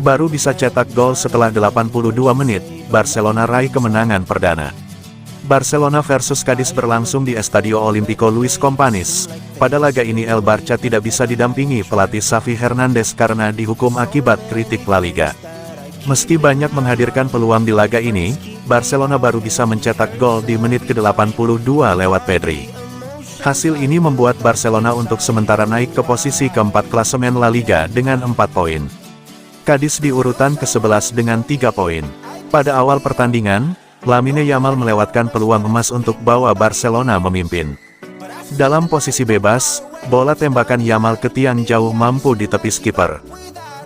Baru bisa cetak gol setelah 82 menit, Barcelona raih kemenangan perdana. Barcelona versus Cadiz berlangsung di Estadio Olímpico Luis Companys. Pada laga ini El Barça tidak bisa didampingi pelatih Xavi Hernandez karena dihukum akibat kritik La Liga. Meski banyak menghadirkan peluang di laga ini, Barcelona baru bisa mencetak gol di menit ke-82 lewat Pedri. Hasil ini membuat Barcelona untuk sementara naik ke posisi keempat klasemen La Liga dengan 4 poin. Cadiz di urutan ke-11 dengan 3 poin. Pada awal pertandingan, Lamine Yamal melewatkan peluang emas untuk bawa Barcelona memimpin. Dalam posisi bebas, bola tembakan Yamal ke tiang jauh mampu ditepis kiper.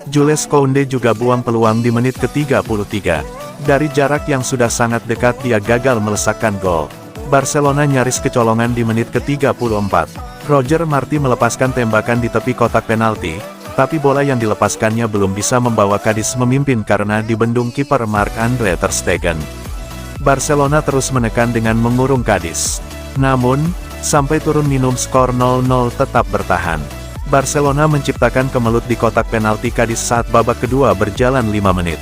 Jules Koundé juga buang peluang di menit ke-33. Dari jarak yang sudah sangat dekat dia gagal melesakkan gol. Barcelona nyaris kecolongan di menit ke-34. Roger Marti melepaskan tembakan di tepi kotak penalti, tapi bola yang dilepaskannya belum bisa membawa Cadiz memimpin karena dibendung kiper Marc-Andre ter Stegen. Barcelona terus menekan dengan mengurung Cadiz. Namun, sampai turun minum skor 0-0 tetap bertahan. Barcelona menciptakan kemelut di kotak penalti Cadiz saat babak kedua berjalan 5 menit.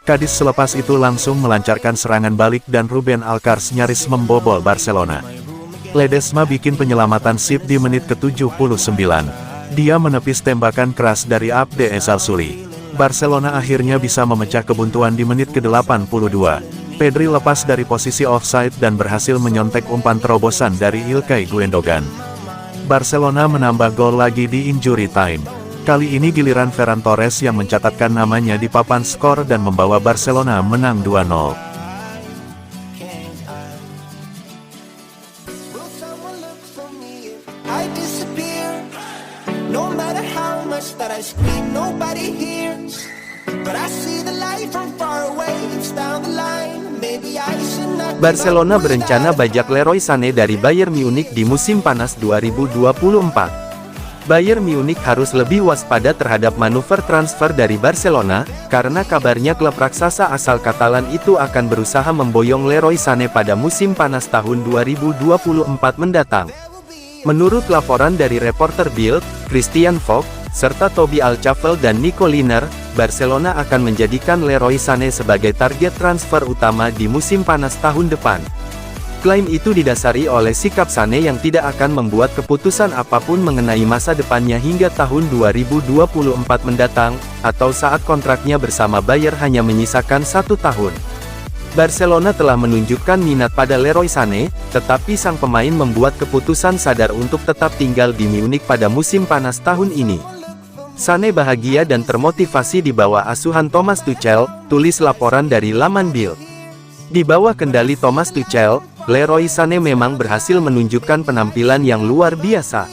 Cadiz selepas itu langsung melancarkan serangan balik dan Ruben Alcaraz nyaris membobol Barcelona. Ledesma bikin penyelamatan sip di menit ke-79. Dia menepis tembakan keras dari Abde Ezzalzouli. Barcelona akhirnya bisa memecah kebuntuan di menit ke-82. Pedri lepas dari posisi offside dan berhasil menyontek umpan terobosan dari Ilkay Gundogan. Barcelona menambah gol lagi di injury time. Kali ini giliran Ferran Torres yang mencatatkan namanya di papan skor dan membawa Barcelona menang 2-0. Barcelona berencana bajak Leroy Sané dari Bayern Munich di musim panas 2024. Bayern Munich harus lebih waspada terhadap manuver transfer dari Barcelona, karena kabarnya klub raksasa asal Katalan itu akan berusaha memboyong Leroy Sané pada musim panas tahun 2024 mendatang. Menurut laporan dari reporter Bild, Christian Vogt, serta Toby Alchafel dan Nico Liner, Barcelona akan menjadikan Leroy Sané sebagai target transfer utama di musim panas tahun depan. Klaim itu didasari oleh sikap Sané yang tidak akan membuat keputusan apapun mengenai masa depannya hingga tahun 2024 mendatang, atau saat kontraknya bersama Bayern hanya menyisakan 1 tahun. Barcelona telah menunjukkan minat pada Leroy Sané, tetapi sang pemain membuat keputusan sadar untuk tetap tinggal di Munich pada musim panas tahun ini. Sané bahagia dan termotivasi di bawah asuhan Thomas Tuchel, tulis laporan dari laman Bild. Di bawah kendali Thomas Tuchel, Leroy Sané memang berhasil menunjukkan penampilan yang luar biasa.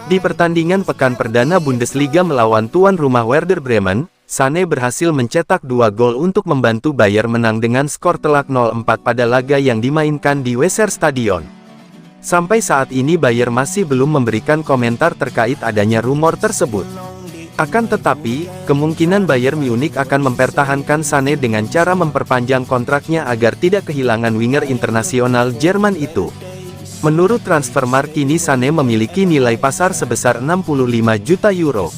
Di pertandingan pekan perdana Bundesliga melawan tuan rumah Werder Bremen, Sané berhasil mencetak 2 gol untuk membantu Bayern menang dengan skor telak 0-4 pada laga yang dimainkan di Weserstadion. Sampai saat ini Bayern masih belum memberikan komentar terkait adanya rumor tersebut. Akan tetapi, kemungkinan Bayern Munich akan mempertahankan Sané dengan cara memperpanjang kontraknya agar tidak kehilangan winger internasional Jerman itu. Menurut Transfermarkt kini Sané memiliki nilai pasar sebesar 65 juta euro.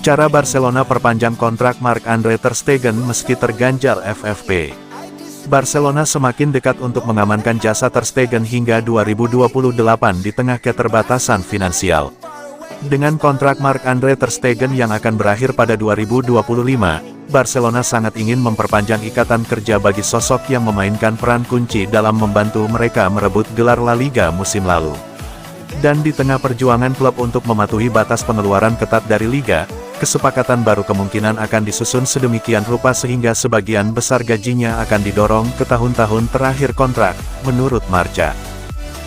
Cara Barcelona perpanjang kontrak Marc-Andre ter Stegen meski terganjal FFP. Barcelona semakin dekat untuk mengamankan jasa ter Stegen hingga 2028 di tengah keterbatasan finansial. Dengan kontrak Marc-Andre ter Stegen yang akan berakhir pada 2025, Barcelona sangat ingin memperpanjang ikatan kerja bagi sosok yang memainkan peran kunci dalam membantu mereka merebut gelar La Liga musim lalu. Dan di tengah perjuangan klub untuk mematuhi batas pengeluaran ketat dari Liga, kesepakatan baru kemungkinan akan disusun sedemikian rupa sehingga sebagian besar gajinya akan didorong ke tahun-tahun terakhir kontrak, menurut Marca.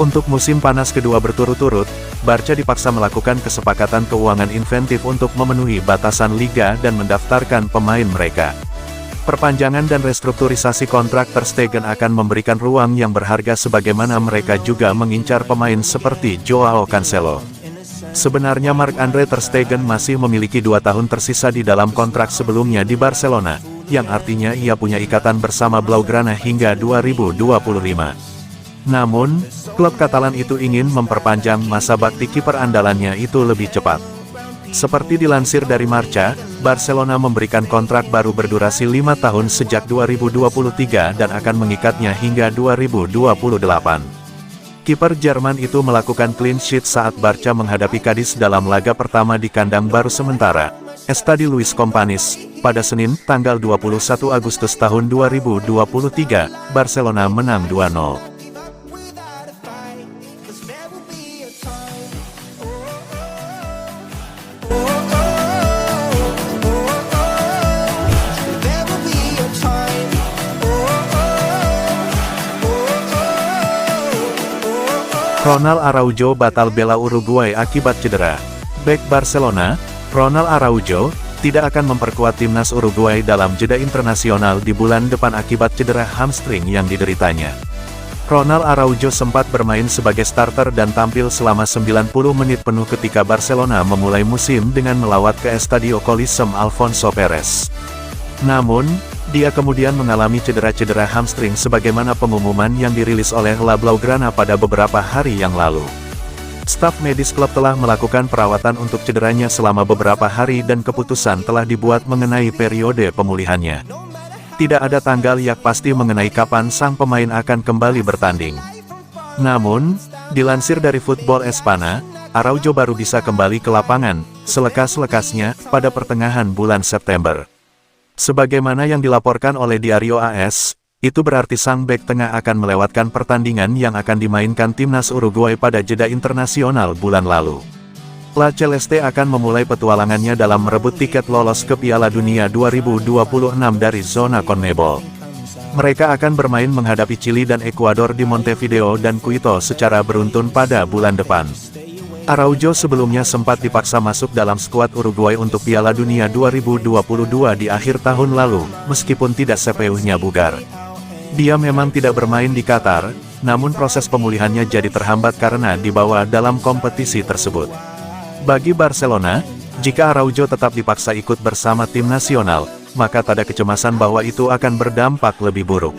Untuk musim panas kedua berturut-turut, Barca dipaksa melakukan kesepakatan keuangan inventif untuk memenuhi batasan Liga dan mendaftarkan pemain mereka. Perpanjangan dan restrukturisasi kontrak ter Stegen akan memberikan ruang yang berharga sebagaimana mereka juga mengincar pemain seperti Joao Cancelo. Sebenarnya Marc-Andre ter Stegen masih memiliki 2 tahun tersisa di dalam kontrak sebelumnya di Barcelona, yang artinya ia punya ikatan bersama Blaugrana hingga 2025. Namun, klub Katalan itu ingin memperpanjang masa bakti kiper andalannya itu lebih cepat. Seperti dilansir dari Marca, Barcelona memberikan kontrak baru berdurasi 5 tahun sejak 2023 dan akan mengikatnya hingga 2028. Kiper Jerman itu melakukan clean sheet saat Barca menghadapi Cadiz dalam laga pertama di kandang baru sementara, Estadi Luis Companys, pada Senin, tanggal 21 Agustus tahun 2023, Barcelona menang 2-0. Ronald Araujo batal bela Uruguay akibat cedera. Bek Barcelona, Ronald Araujo, tidak akan memperkuat timnas Uruguay dalam jeda internasional di bulan depan akibat cedera hamstring yang dideritanya. Ronald Araujo sempat bermain sebagai starter dan tampil selama 90 menit penuh ketika Barcelona memulai musim dengan melawat ke Estadio Coliseum Alfonso Pérez. Namun, dia kemudian mengalami cedera-cedera hamstring sebagaimana pengumuman yang dirilis oleh La Blaugrana pada beberapa hari yang lalu. Staf medis klub telah melakukan perawatan untuk cederanya selama beberapa hari dan keputusan telah dibuat mengenai periode pemulihannya. Tidak ada tanggal yang pasti mengenai kapan sang pemain akan kembali bertanding. Namun, dilansir dari Football Espana, Araujo baru bisa kembali ke lapangan, selekas-lekasnya, pada pertengahan bulan September. Sebagaimana yang dilaporkan oleh Diario AS, itu berarti sang bek tengah akan melewatkan pertandingan yang akan dimainkan timnas Uruguay pada jeda internasional bulan lalu. La Celeste akan memulai petualangannya dalam merebut tiket lolos ke Piala Dunia 2026 dari zona CONMEBOL. Mereka akan bermain menghadapi Chili dan Ekuador di Montevideo dan Quito secara beruntun pada bulan depan. Araujo sebelumnya sempat dipaksa masuk dalam skuad Uruguay untuk Piala Dunia 2022 di akhir tahun lalu, meskipun tidak sepenuhnya bugar. Dia memang tidak bermain di Qatar, namun proses pemulihannya jadi terhambat karena dibawa dalam kompetisi tersebut. Bagi Barcelona, jika Araujo tetap dipaksa ikut bersama tim nasional, maka tak ada kecemasan bahwa itu akan berdampak lebih buruk.